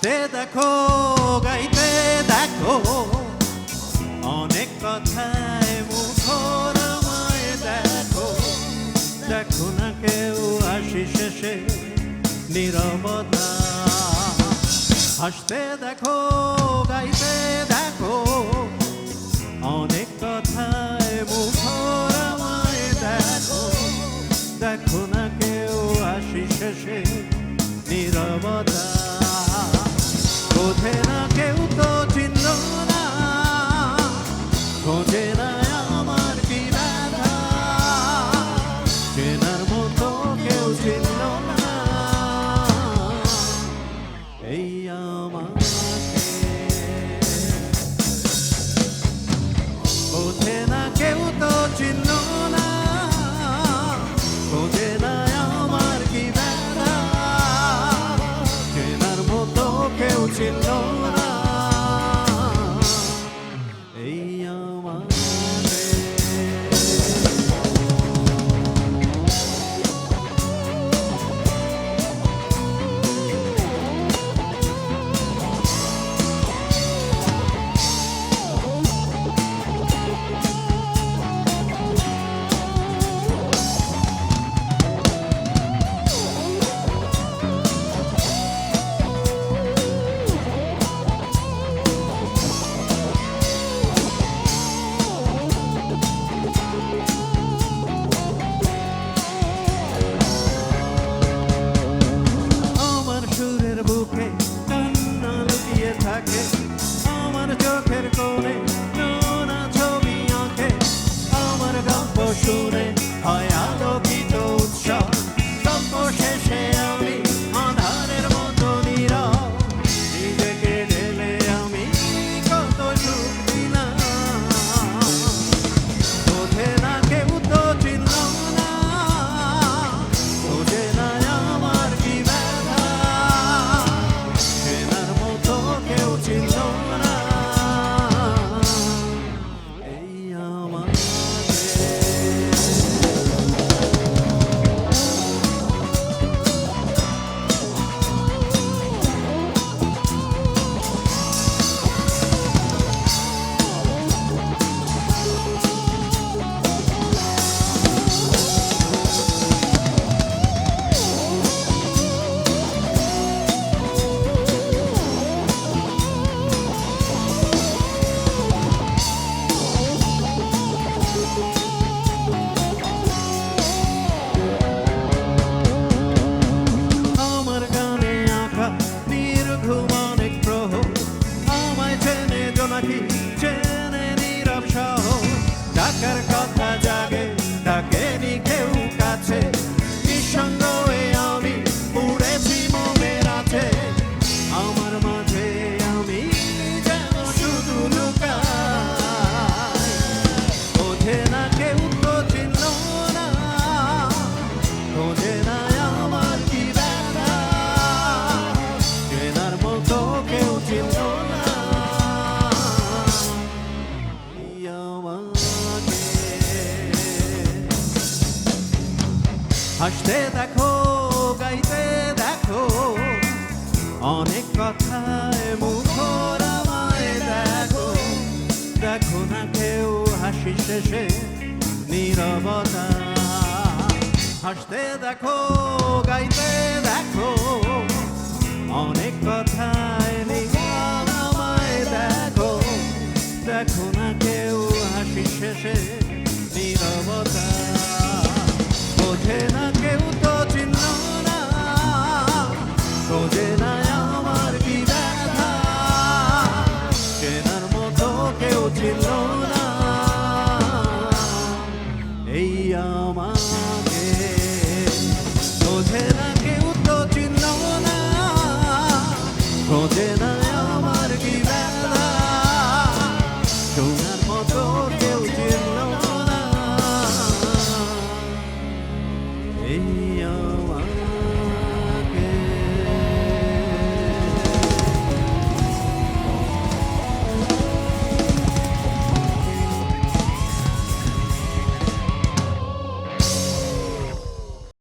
হাসতে দেখো, গাইতে দেখো, অনেক কথায় মুখর আমায় দেখো। দেখো না কেউ হাসি শেষে নীরবতা। হাসতে দেখো, গাইতে দেখো, অনেক কথায় মুখর আমায় দেখো। দেখো না কেউ হাসি শেষে নীরবতা। বোঝে না কেউ তো চিনল না, খোঁজে না আমার কি ব্যথা। চেনার মতো কেউ চিনল না এই আমাকে। বোঝে না কেউ তো চিনল না, খোঁজে না আমার কি ব্যথা। চেনার মতো কেউ চিনল না এই আমাকে। আমার চোখের কোণে নোনা ছবি আঁকে, আমার গল্প শুনে হয় আলোকিত উৎসব। গল্প শেষে আমি আধারের মতো নীরব, নিজেকে ঢেলে আমি কত সুখ দিলাম। বোঝে না কেউ তো চিনল না, বোঝে না আমার কি ব্যথা। চেনার মতো কেউ চিনল না এই আমাকে। চেনে নীরব শহর, ডাকার কথা জাগে ডাকেনি কেউ কাছে। নিঃসঙ্গ আমি উড়েছি মনের আছে, আমার মাঝে আমি যেন শুধু লুকাই। বোঝে না কেউ তো চিনল না, খোঁজে না আমার কি ব্যথা। চেনার মতো কেউ চিনল না হাসতে দেখো, গাইতে দেখো, অনেক কথায় মুখর আমায় দেখো। দেখো না কেউ হাসি শেষে নীরবতা। হাসতে দেখো, গাইতে দেখো, অনেক কথায় মুখর আমায় দেখো। দেখো না কেউ হাসি শেষে নীরবতা। বোঝে না কেউ তো চিনল না, খোঁজে না আমার কি ব্যথা। চেনার মতো কেউ চিনল